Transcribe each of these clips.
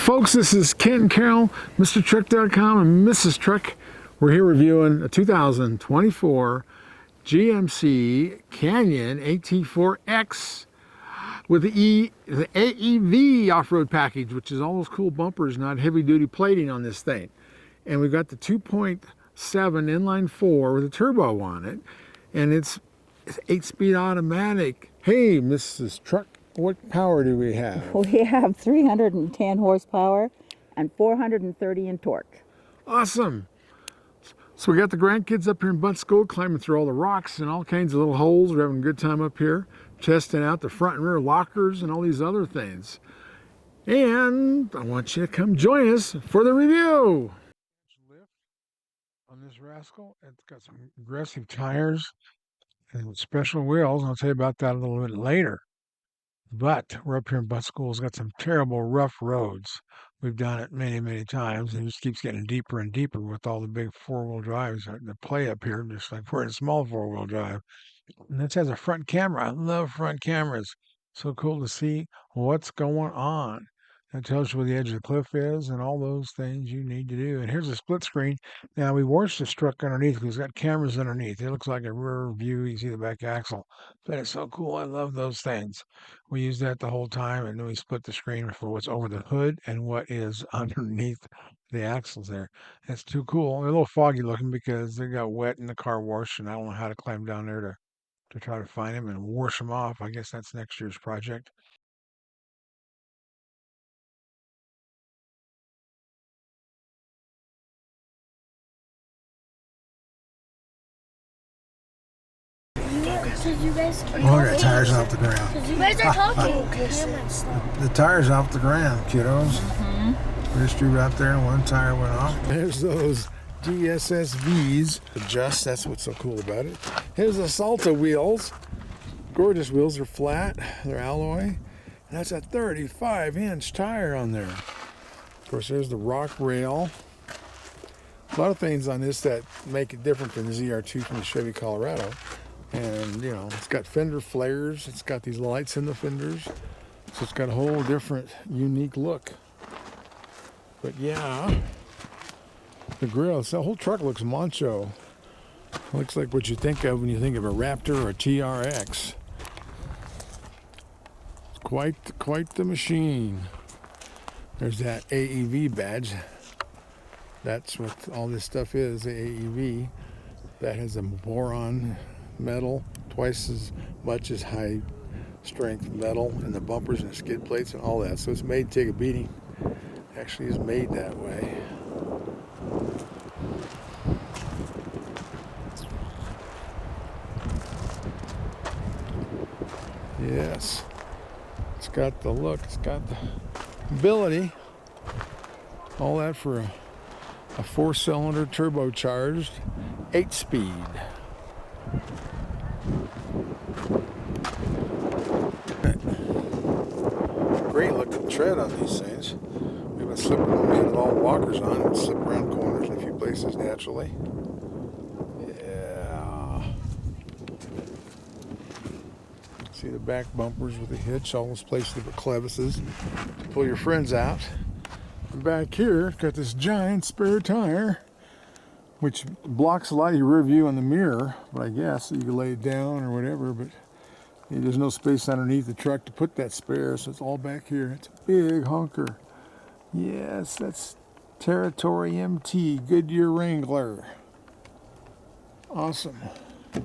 Folks, this is Kent and Carol, MrTruck.com and Mrs. Truck. We're here reviewing a 2024 GMC Canyon AT4X with the AEV off-road package, which is all those cool bumpers, not heavy-duty plating on this thing. And we've got the 2.7 inline 4 with a turbo on it, and it's 8-speed automatic. Hey, Mrs. Truck, what power do we have? We have 310 horsepower and 430 in torque. Awesome. So we got the grandkids up here in Bunskool climbing through all the rocks and all kinds of little holes. We're having a good time up here, testing out the front and rear lockers and all these other things. And I want you to come join us for the review. Lift on this rascal. It's got some aggressive tires and special wheels. I'll tell you about that a little bit later. But we're up here in Bunskool. It's got some terrible rough roads. We've done it many, many times, and it just keeps getting deeper and deeper with all the big four-wheel drives that play up here, just like we're in small four-wheel drive. And this has a front camera. I love front cameras. So cool to see what's going on. That tells you where the edge of the cliff is and all those things you need to do. And here's a split screen. Now, we washed this truck underneath because it's got cameras underneath. It looks like a rear view. You see the back axle. But it's so cool. I love those things. We use that the whole time, and then we split the screen for what's over the hood and what is underneath the axles there. That's too cool. They're a little foggy looking because they got wet in the car wash, and I don't know how to climb down there to try to find them and wash them off. I guess that's next year's project. You guys The tires off the ground. You guys are talking. The tires off the ground, kiddos. Just drew out there and one tire went off. There's those DSSVs. Adjust, that's what's so cool about it. Here's the Salta wheels. Gorgeous wheels. They're flat. They're alloy. And that's a 35-inch tire on there. Of course, there's the rock rail. A lot of things on this that make it different than the ZR2 from the Chevy Colorado. And, you know, it's got fender flares. It's got these lights in the fenders. So it's got a whole different, unique look. But yeah, the grill, the whole truck looks macho. Looks like what you think of when you think of a Raptor or a TRX. It's quite the machine. There's that AEV badge. That's what all this stuff is, the AEV. That has a boron metal, twice as much as high strength metal in the bumpers and the skid plates and all that. So it's made to take a beating. Actually is made that way. Yes. It's got the look, it's got the ability. All that for a 4-cylinder turbocharged 8-speed. Great looking tread on these things. We've been slipping them in with all walkers on and slip around corners in a few places naturally. Yeah. See the back bumpers with the hitch, all those places with crevices to pull your friends out. And back here, got this giant spare tire, which blocks a lot of your rear view on the mirror, but I guess you can lay it down or whatever, but there's no space underneath the truck to put that spare, so it's all back here. It's a big honker. Yes, that's Territory MT Goodyear Wrangler. Awesome. The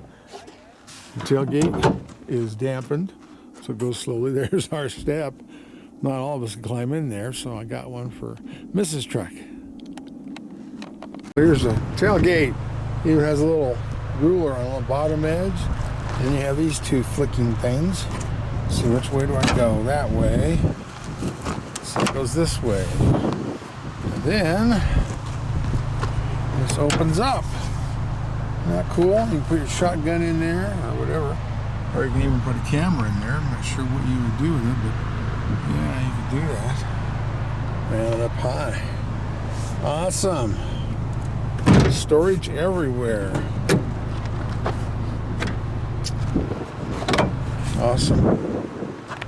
tailgate is dampened, so it goes slowly. There's our step. Not all of us can climb in there, so I got one for Mrs. Truck. Here's the tailgate. It even has a little ruler on the bottom edge. And you have these two flicking things. Let's see, which way do I go? That way. So it goes this way. And then this opens up. Isn't that cool? You can put your shotgun in there or whatever. Or you can even put a camera in there. I'm not sure what you would do with it, but yeah, you can do that. Man, up high. Awesome. Storage everywhere. Awesome.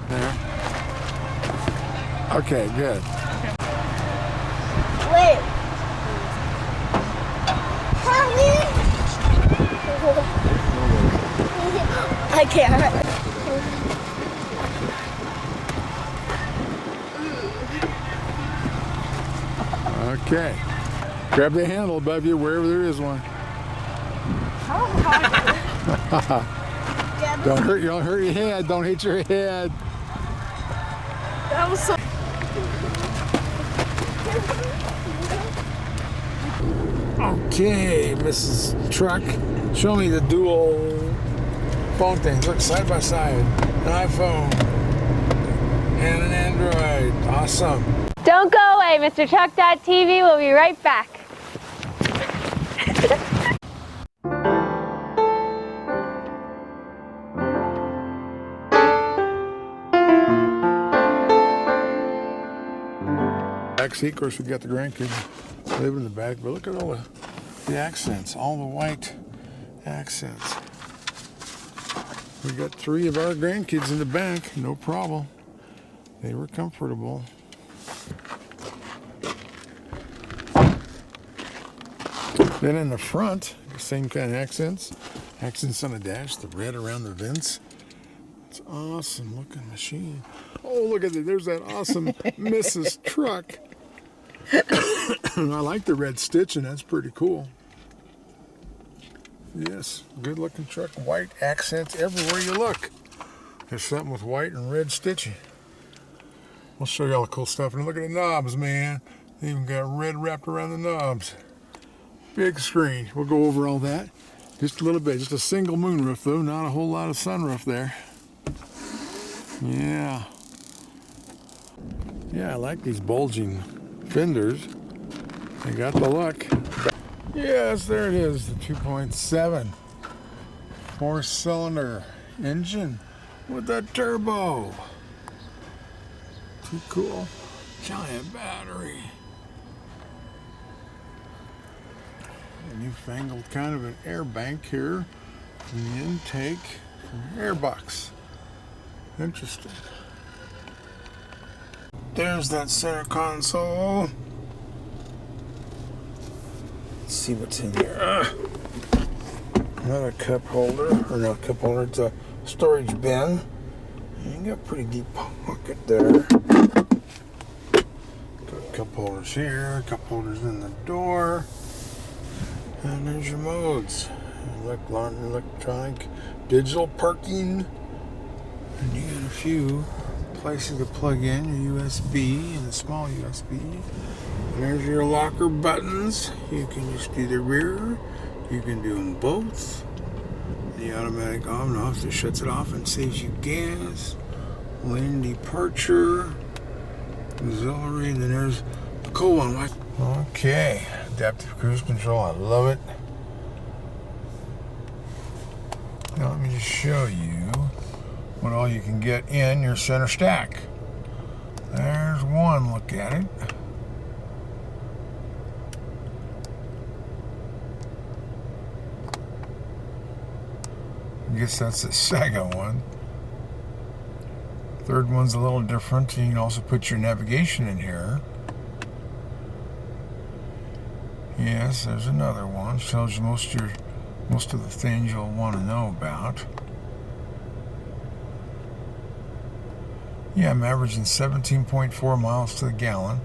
There. Okay, good. Okay. I can't. Okay. Grab the handle above you wherever there is one. Don't hurt your head. Don't hit your head. That was so. Okay, Mrs. Truck, show me the dual phone things. Look, side by side. An iPhone and an Android. Awesome. Don't go away, Mr. Truck.tv. We'll be right back. Backseat, of course, we got the grandkids living in the back, but look at all the accents, all the white accents. We got 3 of our grandkids in the back, no problem. They were comfortable. Then in the front, the same kind of accents on the dash, the red around the vents. It's an awesome looking machine. Oh, look at it, there's that awesome Mrs. Truck. I like the red stitching, that's pretty cool. Yes, good looking truck, white accents everywhere you look. There's something with white and red stitching. We'll show you all the cool stuff. And look at the knobs, man. They even got red wrapped around the knobs. Big screen. We'll go over all that just a little bit. Just a single moonroof though, not a whole lot of sunroof there. Yeah. Yeah, I like these bulging fenders. They got the look. Yes, there it is, the 2.7 4-cylinder engine with a turbo. Too cool. Giant battery. A newfangled kind of an air bank here from the intake from the airbox. Interesting. There's that center console. Let's see what's in here. Another cup holder, or not cup holder, it's a storage bin. And you got a pretty deep pocket there. Got cup holders here, cup holders in the door. And there's your modes. Electronic, digital parking. And you got a few places to plug in your USB and a small USB. And there's your locker buttons. You can just do the rear. You can do them both. The automatic on and off that shuts it off and saves you gas. Lane departure. Auxiliary. And then there's the cool one. Okay. Adaptive cruise control. I love it. Now let me just show you what all you can get in your center stack. There's one look at it. I guess that's the second one. Third one's a little different. You can also put your navigation in here. Yes, there's another one. Shows you most of the things you'll want to know about. Yeah, I'm averaging 17.4 miles to the gallon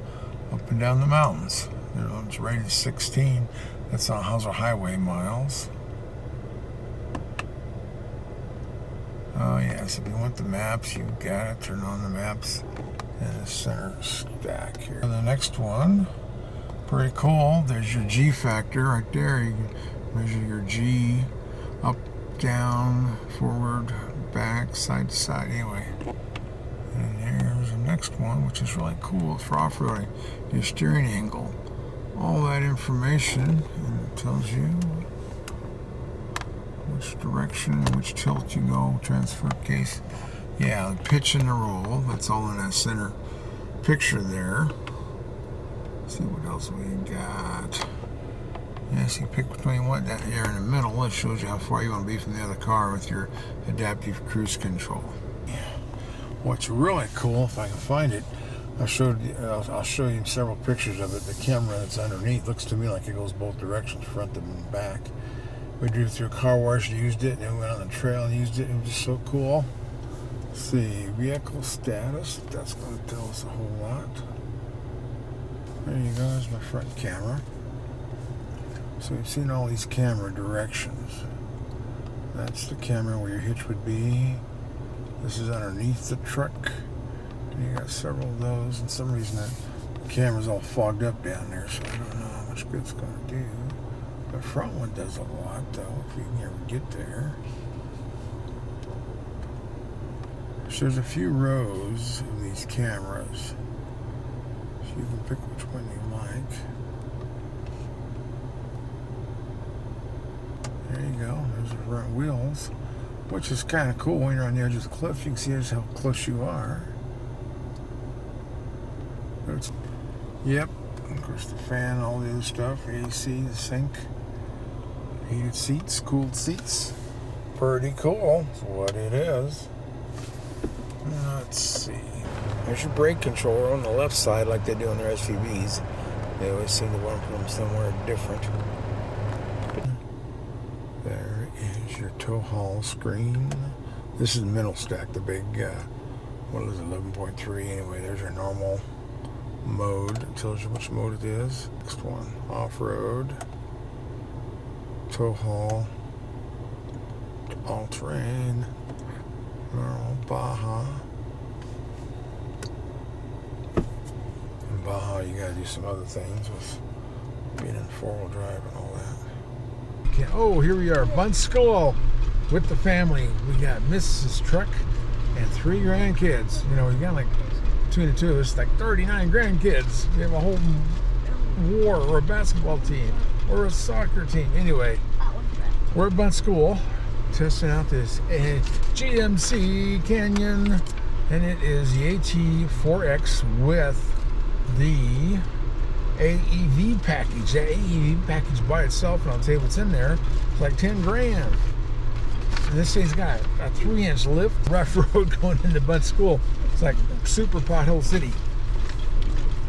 up and down the mountains. It's rated 16. That's on Hauser Highway miles. Oh yes, if you want the maps, you got it. Turn on the maps and the center stack here. And the next one, pretty cool. There's your G factor right there. You can measure your G up, down, forward, back, side to side. Anyway. And here's the next one, which is really cool for off-roading. Your steering angle. All that information, and it tells you which direction and which tilt you go, transfer case. Yeah, the pitch and the roll. That's all in that center picture there. Let's see what else we got. Yes, you pick between what that there in the middle. It shows you how far you want to be from the other car with your adaptive cruise control. What's really cool, if I can find it, I'll show you several pictures of it. The camera that's underneath looks to me like it goes both directions, front and back. We drove through a car wash, used it, and then we went on the trail and used it. It was just so cool. Let's see, vehicle status. That's going to tell us a whole lot. There you go, there's my front camera. So you've seen all these camera directions. That's the camera where your hitch would be. This is underneath the truck. And you got several of those. And for some reason that camera's all fogged up down there, so I don't know how much good it's going to do. The front one does a lot, though, if you can ever get there. So there's a few rows of these cameras. So you can pick which one you like. There you go. There's the front wheels, which is kind of cool when you're on the edge of the cliff. You can see just how close you are. But it's, yep. Of course, the fan, all the other stuff, AC, the sink, heated seats, cooled seats. Pretty cool. That's what it is. Let's see. There's your brake controller on the left side, like they do on their SUVs. They always seem to want to put them somewhere different. There is your tow haul screen. This is the middle stack, the big, what is it, 11.3. Anyway, there's your normal mode. It tells you which mode it is. Next one, off-road, tow haul, all-terrain, normal, Baja. In Baja, you gotta do some other things with being in four-wheel drive and all that. Okay, oh, here we are, Bunskool with the family. We got Mrs. Truck and 3 grandkids. You know, we got like, between the two of us, like 39 grandkids. We have a whole war, or a basketball team, or a soccer team. Anyway, we're at Bunskool testing out this GMC Canyon, and it is the AT4X with the AEV package. That AEV package by itself, and I'll tell you what's in there, it's like 10 grand. And this thing's got a 3-inch lift, rough road going into Bunskool. It's like super pothole city.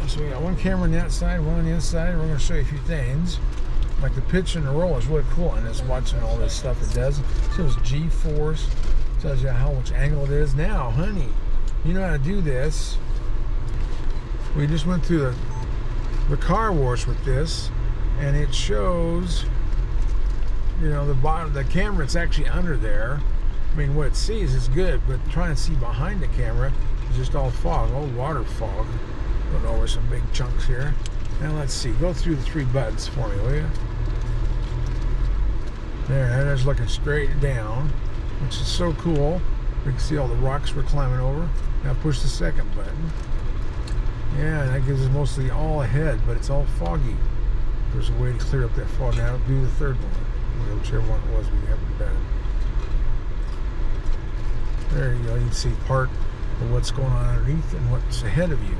So we got one camera on the outside, one on the inside. We're going to show you a few things. Like the pitch and the roll is really cool, and it's watching all this stuff it does. It shows G-force, tells you how much angle it is. Now, honey, you know how to do this. We just went through the car wash with this, and it shows, you know, the bottom, the camera, it's actually under there. I mean, what it sees is good, but trying to see behind the camera is just all fog, all water fog. Don't know where some big chunks here. Now let's see, go through the 3 buttons for me, will you? There, that is looking straight down, which is so cool. We can see all the rocks we're climbing over. Now push the second button. Yeah, that gives us mostly all ahead, but it's all foggy. There's a way to clear up that fog. Now do the third one, whichever one it was we haven't done. There you go, you can see part of what's going on underneath and what's ahead of you,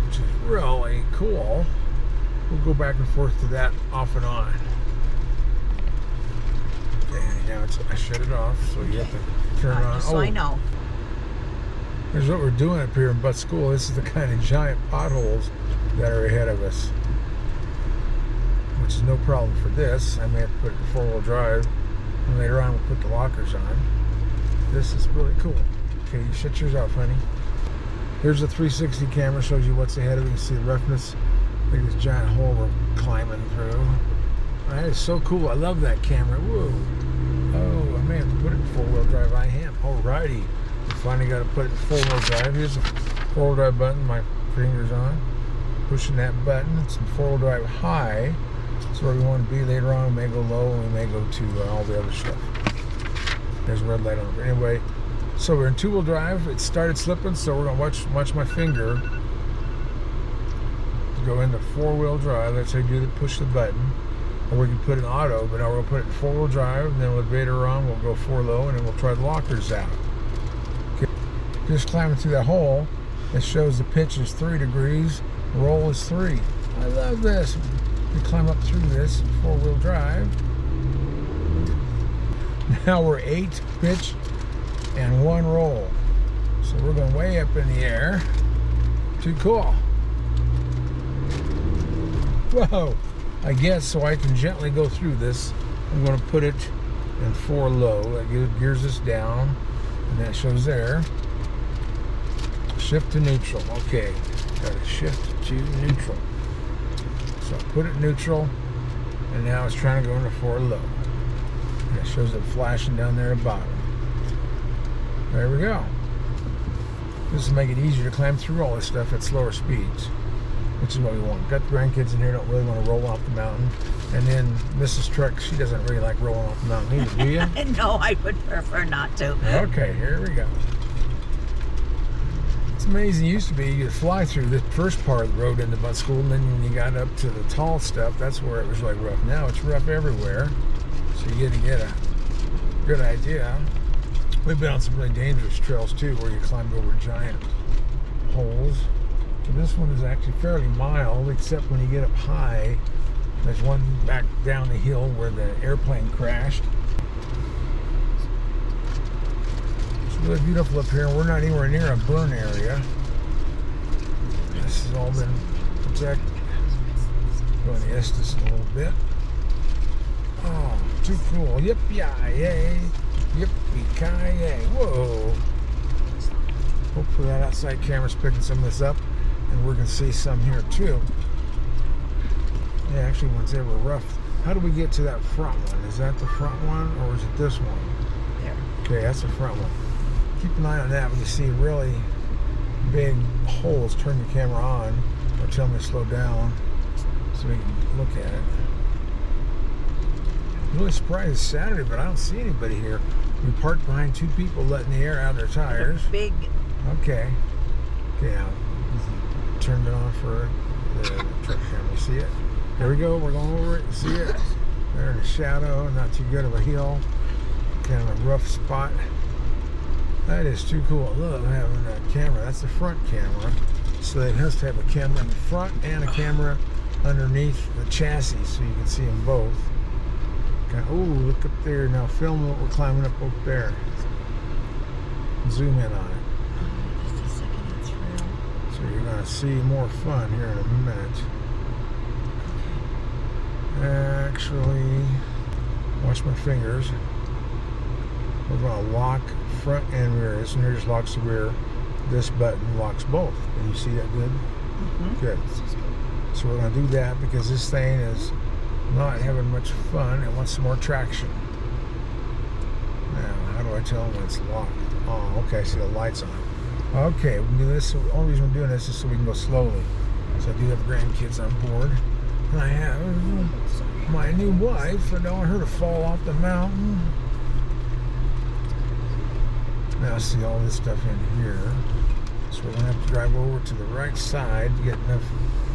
which is really cool. We'll go back and forth to that off and on. And now I shut it off, so you have to turn it on. Just so I know. Here's what we're doing up here in Bunskool. This is the kind of giant potholes that are ahead of us, which is no problem for this. I may have to put it in 4-wheel drive, and later on we'll put the lockers on. This is really cool. Okay, you shut yours off, honey. Here's the 360 camera, shows you what's ahead of you. You can see the roughness. Look at this giant hole we're climbing through. That is so cool. I love that camera. Whoa. Oh, I may have to put it in 4-wheel drive. I am. Alrighty. We finally got to put it in 4-wheel drive. Here's the 4-wheel drive button. My finger's on. Pushing that button. It's in 4-wheel drive high. That's where we want to be later on. We may go low, and we may go to all the other stuff. There's a red light on. Anyway, so we're in 2-wheel drive. It started slipping, so we're going to watch my finger go into 4-wheel drive. That's how you do it. Push the button. Or we can put it in auto, but now we'll put it in 4-wheel drive, and then with later on we'll go 4 low, and then we'll try the lockers out. Okay. Just climbing through that hole, it shows the pitch is 3 degrees, roll is 3. I love this. We climb up through this 4-wheel drive. Now we're 8 pitch and 1 roll. So we're going way up in the air. Too cool. Whoa. I guess so I can gently go through this I'm going to put it in 4 low. That gears us down, and that shows there. Shift to neutral. Okay, got to shift to neutral. So I put it neutral, and now it's trying to go into 4 low. And it shows it flashing down there at the bottom. There we go. This will make it easier to climb through all this stuff at slower speeds, which is what we want. Got the grandkids in here, don't really want to roll off the mountain. And then Mrs. Truck, she doesn't really like rolling off the mountain either, do you? No, I would prefer not to. Okay, here we go. It's amazing. It used to be you could fly through the first part of the road into Bunskool, and then when you got up to the tall stuff, that's where it was really rough. Now it's rough everywhere, so you get to get a good idea. We've been on some really dangerous trails too, where you climb over giant holes. So this one is actually fairly mild, except when you get up high. There's one back down the hill where the airplane crashed. It's really beautiful up here. We're not anywhere near a burn area. This has all been protected. Going to Estes a little bit. Oh, too cool. Yippee-yay. Yippee-ki-yay. Whoa. Hopefully that outside camera's picking some of this up, and we're going to see some here too. Yeah, actually ones there were rough. How do we get to that front one? Is that the front one, or is it this one? There. Okay, that's the front one. Keep an eye on that when you see really big holes. Turn your camera on, or tell me to slow down so we can look at it. I'm really surprised it's Saturday, but I don't see anybody here. We parked behind 2 people letting the air out of their tires. Big. Okay. Okay, now turned it on for the truck camera. See it? There we go. We're going over it. See it? There in the shadow. Not too good of a hill. Kind of a rough spot. That is too cool. I love having that camera. That's the front camera. So it has to have a camera in the front and a camera underneath the chassis, so you can see them both. Oh, look up there. Now film what we're climbing up there. Zoom in on it. Just a second, it's real. So you're going to see more fun here in a minute. Actually, watch my fingers. We're going to lock front and rear. This one here just locks the rear. This button locks both. Can you see that good? Mm-hmm. Good. So we're going to do that because this thing is not having much fun. It wants some more traction. Now, how do I tell when it's locked? Oh, okay, I see the lights on. Okay, we can do this. So the only reason we're doing this is so we can go slowly. So I do have grandkids on board. And I have my new wife. I don't want her to fall off the mountain. Now see all this stuff in here. So we're going to have to drive over to the right side to get enough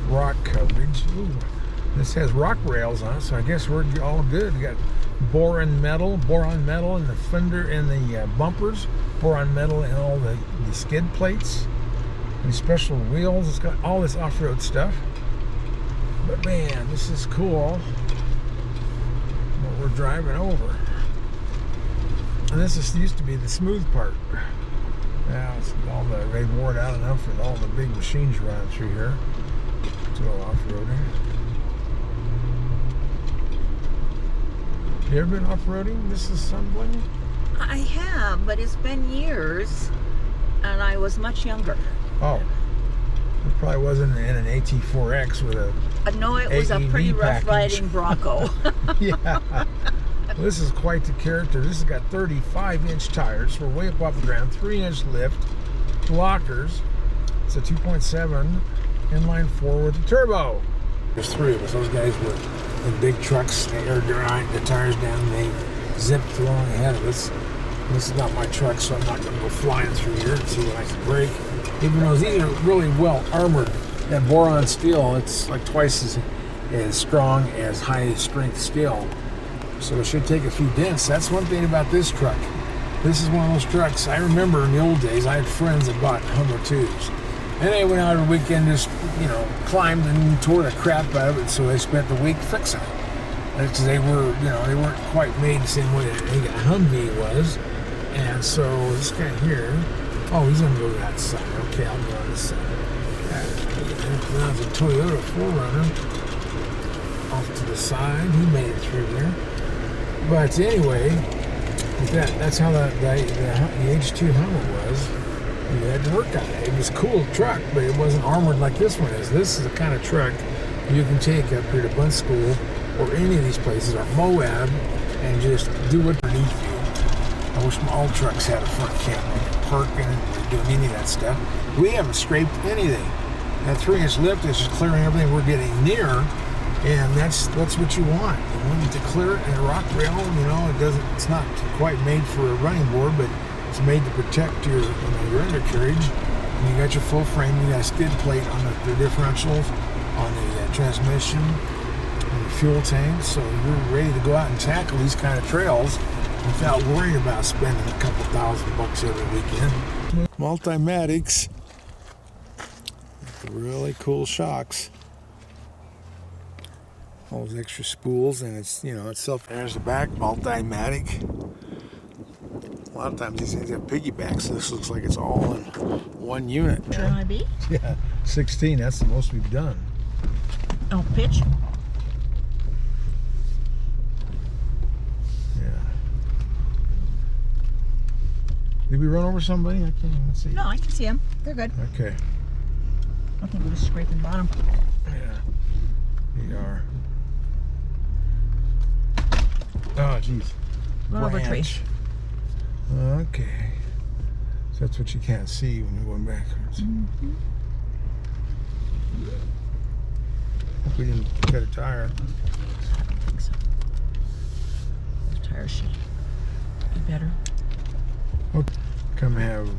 rock coverage. Ooh, this has rock rails on it, so I guess we're all good. We got boron metal in the fender and the bumpers, boron metal in all the skid plates, these special wheels. It's got all this off-road stuff. But man, this is cool what we're driving over. And this used to be the smooth part. Now it's all they wore it out enough with all the big machines running through here to go off-roading. You ever been off-roading? This is something? I have, but it's been years, and I was much younger. Oh, it probably wasn't in an AT4X with a No, it was a AEV pretty rough package. riding Bronco. Yeah. Well, this is quite the character. This has got 35-inch tires. We're way up off the ground. 3-inch lift. Lockers. It's a 2.7 inline 4 with a turbo. There's 3 of us. Those guys were in big trucks. They aired the tires down. They zipped along ahead of us. This is not my truck, so I'm not going to go flying through here and see what I can break. Even though these are really well armored. That boron steel, it's like twice as strong as high strength steel. So it should take a few dents. That's one thing about this truck. This is one of those trucks. I remember in the old days, I had friends that bought Hummer 2s. And they went out on the weekend, just, climbed and tore the crap out of it, so they spent the week fixing it. Because they were, they weren't quite made the same way that a Humvee was. And so this guy here, oh, he's going to go to that side. Okay, I'll go on this side. That's a Toyota 4Runner off to the side. He made it through there. But anyway, that's how the H2 Hummer was. You had to work on it. It was a cool truck, but it wasn't armored like this one is. This is the kind of truck you can take up here to Bunskool or any of these places, or Moab, and just do it underneath you. I wish my old trucks had a front camera, parking, or doing any of that stuff. We haven't scraped anything. That 3-inch lift is just clearing everything we're getting near, and that's what you want. You want it to clear it, and a rock rail, you know, it's not quite made for a running board, but it's made to protect your undercarriage. And you got your full frame, you got a skid plate on the differentials, on the transmission, and the fuel tank, so you're ready to go out and tackle these kind of trails without worrying about spending a couple $1,000 every weekend. Multimatics, really cool shocks. All those extra spools, and it's, you know, itself. There's the back, Multimatic. A lot of times these things have piggybacks, so this looks like it's all in one unit. Should I be? Yeah, 16, that's the most we've done. Oh, pitch? Yeah. Did we run over somebody? I can't even see. No, I can see them. They're good. Okay. I think we're just scraping bottom. Yeah, we are. Oh, jeez. Run over a tree. Okay. So that's what you can't see when you're going backwards. Mm-hmm. Hope we didn't cut a tire. I don't think so. The tire should be better. Come have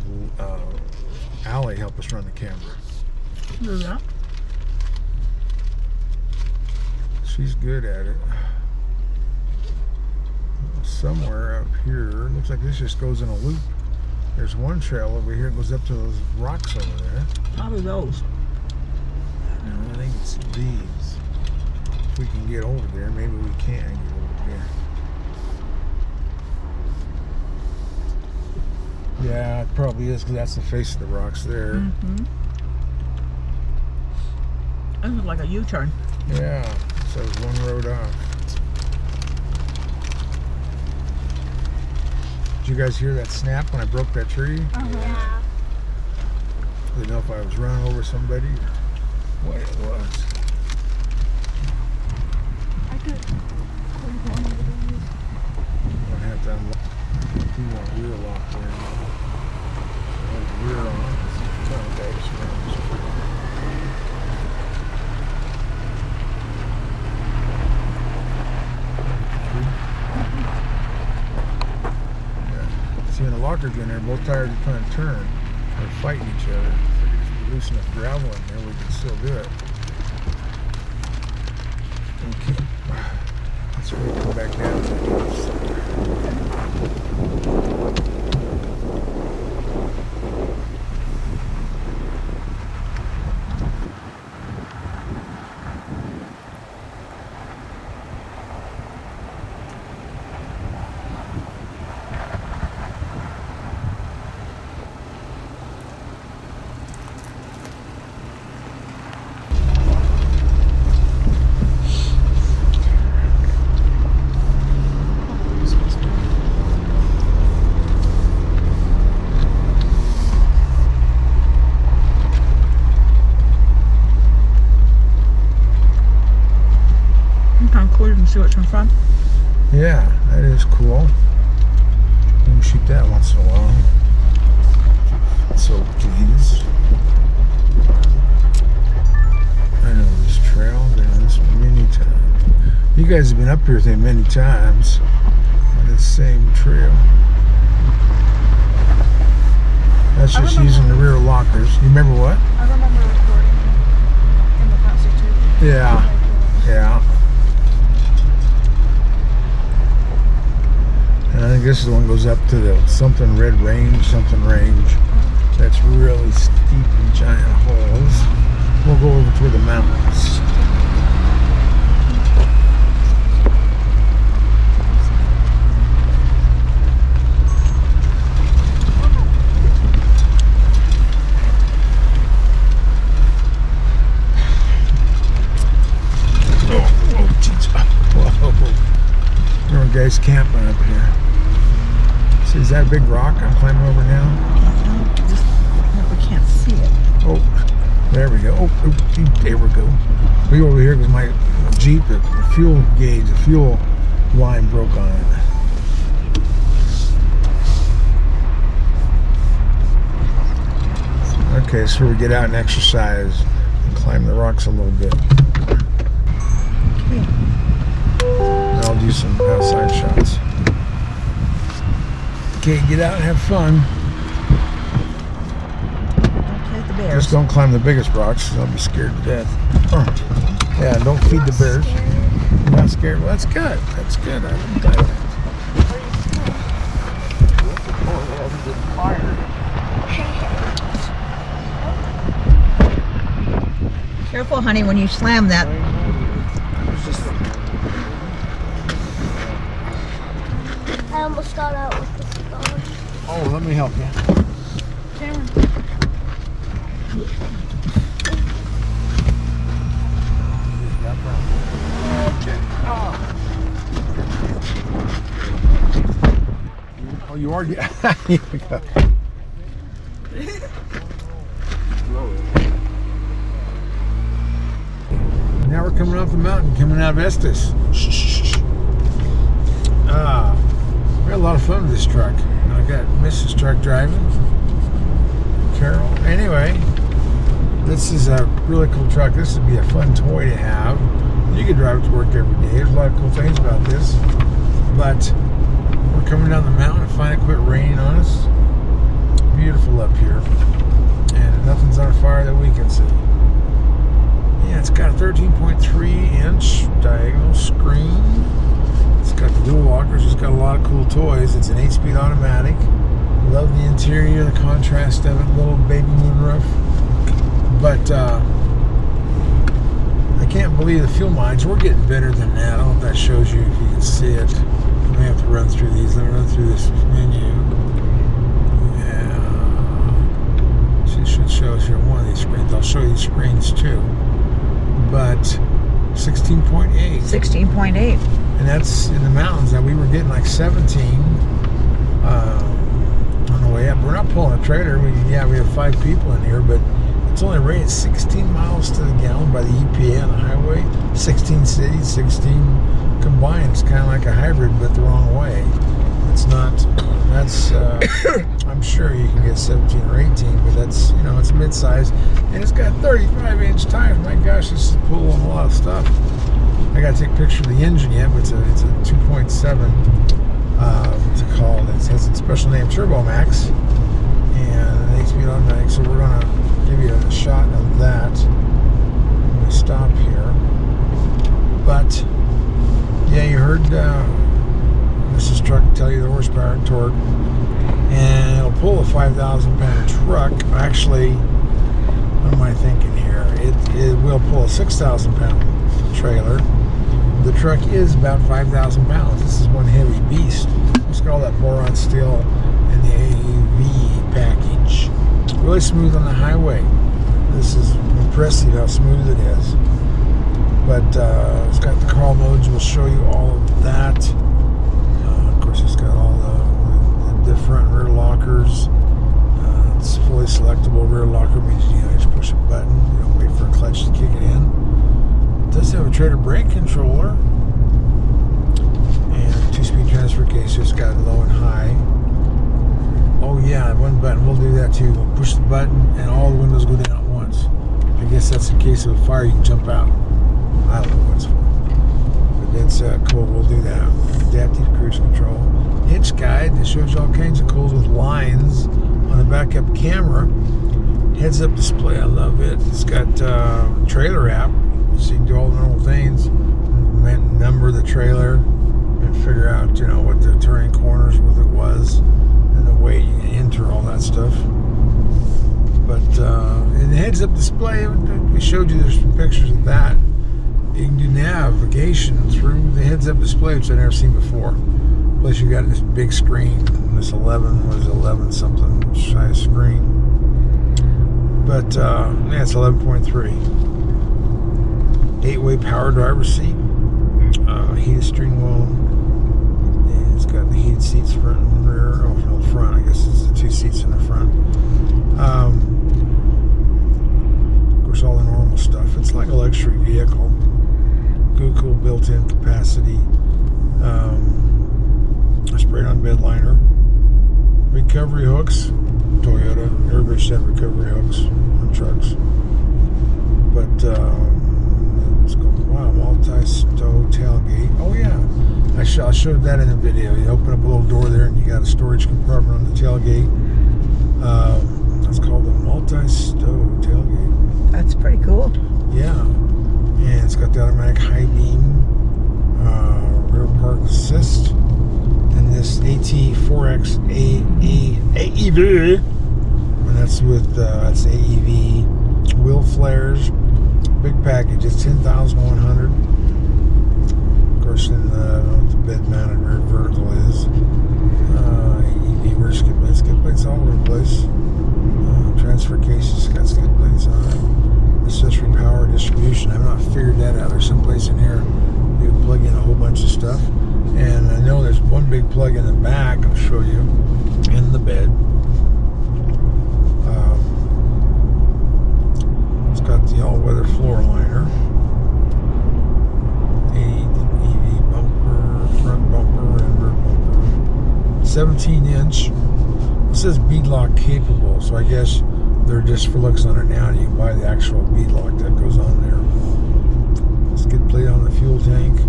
Allie help us run the camera. Do that. She's good at it. Somewhere up here, looks like this just goes in a loop. There's one trail over here that goes up to those rocks over there. Probably those. No, I think it's these. If we can get over there, maybe we can get over there. Yeah, it probably is, because that's the face of the rocks there. Mm-hmm. This is like a U-turn. Yeah, so it's one road off. Did you guys hear that snap when I broke that tree? Yeah. I didn't know if I was running over somebody or what it was. I could. I have to unlock. You want a rear lock there. The rear on. See, when the locker's in there, both tires are trying to turn. They're fighting each other. If we loosen enough gravel in there, we can still do it. Okay. Let's wait to go back down to the other side. Cool, you can see what's in front. Yeah, that is cool. You can shoot that once in a while. So please. I know this trail, I've been on this many times. You guys have been up here with me many times on the same trail. That's just using the rear lockers. You remember what? I remember recording in the past too. Yeah, yeah. And I think this is the one that goes up to the something red range, That's really steep and giant holes. We'll go over to the mountains. guys camping up here. See, is that a big rock I'm climbing over now? Just we can't see it. Oh, there we go. Oh, there we go. We go over here because my Jeep, the fuel gauge, the fuel line broke on it. Okay, so we get out and exercise and climb the rocks a little bit. Okay. And I'll do some outside shots. Okay, get out and have fun. Don't play with the bears. Just don't climb the biggest rocks, 'cause I'll be scared to death. Yeah, don't feed the bears. You're not scared? Well, that's good. That's good. I'm glad of Careful, honey, when you slam that. I almost got out with the dog. Oh, let me help you. Cameron. Oh, you are? Here we go. Now we're coming off the mountain, coming out of Estes. We had a lot of fun with this truck. I got Mrs. Truck driving, Carol. Anyway, this is a really cool truck. This would be a fun toy to have. You could drive it to work every day. There's a lot of cool things about this. But we're coming down the mountain. Finally quit raining on us. Beautiful up here. And nothing's on fire that we can see. Yeah, it's got a 13.3-inch diagonal screen. It's got the dual lockers. It's got a lot of cool toys. It's an 8-speed automatic. Love the interior, the contrast of it. Little baby moonroof. But I can't believe the fuel mileage. We're getting better than that. I don't know if that shows you, if you can see it. We may have to run through these. Let me run through this menu. Yeah. It should show us here one of these screens. I'll show you the screens too. But 16.8. 16.8. And that's in the mountains. Now we were getting like 17 on the way up. We're not pulling a trailer. We have 5 people in here, but it's only rated 16 miles to the gallon by the EPA on the highway. 16 cities, 16 combined. It's kind of like a hybrid, but the wrong way. It's not. That's. I'm sure you can get 17 or 18, but that's, it's mid-size, and it's got 35-inch tires. My gosh, this is pulling a lot of stuff. I got to take a picture of the engine yet, but it's a 2.7. What's it called? It has a special name, Turbo Max, and an 8-speed automatic. So we're gonna give you a shot of that when we stop here. But yeah, you heard Mrs. Truck tell you the horsepower and torque, and it'll pull a 5,000-pound truck. Actually, what am I thinking here? It will pull a 6,000-pound trailer. The truck is about 5,000 pounds. This is one heavy beast. Let's call that boron steel and the AEV package. Really smooth on the highway. This is impressive how smooth it is. But it's got the crawl modes. We'll show you all of that. Of course, it's got all the front and rear lockers. It's fully selectable rear locker. Means you just push a button. You don't wait for a clutch to kick it in. It does have a trailer brake controller and 2-speed transfer case. So it's got low and high. Oh yeah, one button. We'll do that too. We'll push the button and all the windows go down at once. I guess that's in case of a fire. You can jump out. I don't know what it's for, but that's cool. We'll do that. Adaptive cruise control, hitch guide that shows you all kinds of cools with lines on the backup camera. Heads-up display. I love it. It's got trailer app, so you can do all the normal things. Number the trailer and figure out, what the turning corners with it was, and the weight. You can enter all that stuff. But in the heads-up display, we showed you. There's some pictures of that. You can do navigation through the heads-up display, which I've never seen before. Plus, you got this big screen. This 11 something size screen. But yeah, it's 11.3. 8-way power driver seat, heated steering wheel, seats in the front. Of course, all the normal stuff. It's like a luxury vehicle. Google built-in capacity. Sprayed on bed liner. Recovery hooks. Toyota. Everybody said recovery hooks on trucks. But let's go. Wow, multi-stow tailgate. Oh yeah, I showed that in the video. You open up a little door there, and you got a storage compartment on the tailgate. That's called a multi-stow tailgate. That's pretty cool. Yeah, and it's got the automatic high beam, rear park assist, and this AT4X AEV, and that's with that's AEV wheel flares. Big package. It's $10,100. Of course, in I don't know what the bed mounted rear vertical is. AEV rear skid plates all over the place. Transfer cases got skid plates on it. Accessory power distribution. I've not figured that out. There's some place in here you can plug in a whole bunch of stuff. And I know there's one big plug in the back. I'll show you in the bed. It's got the all-weather floor liner. AEV bumper, front bumper, and rear bumper. 17-inch. It says beadlock capable, so I guess they're just for looks on it now. And you can buy the actual beadlock that goes on there. Skid plate on the fuel tank.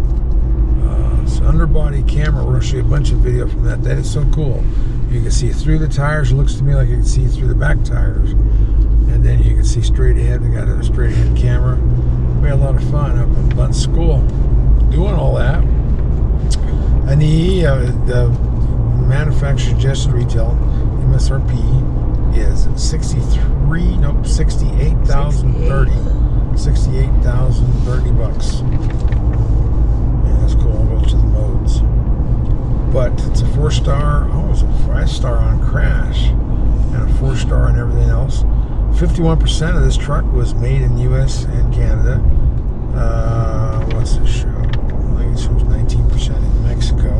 It's underbody camera. We're going to show you a bunch of video from that. That is so cool. You can see through the tires. It looks to me like you can see through the back tires. And then you can see straight ahead. We got a straight ahead camera. We had a lot of fun up in Bunskool doing all that. And the manufacturer's suggested retail MSRP is $68,030. $68,030. Yeah, that's cool. We'll go to the modes. But it's a 4-star. Oh, it's a 5-star on crash. And a 4-star on everything else. 51% of this truck was made in the U.S. and Canada. What's this show? I think it shows 19% in Mexico.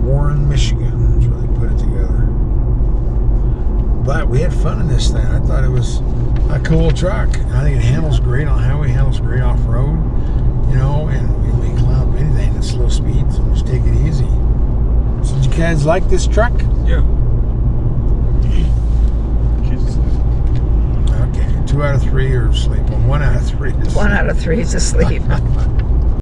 Warren, Michigan is where they put it together. But we had fun in this thing. I thought it was a cool truck. I think it handles great on highway, handles great off-road. You know, and we can climb up anything at slow speeds. So just take it easy. So did you guys like this truck? Yeah. Okay, 2 out of 3 are asleep. Well, 1 out of 3 is 1 out of 3 is asleep.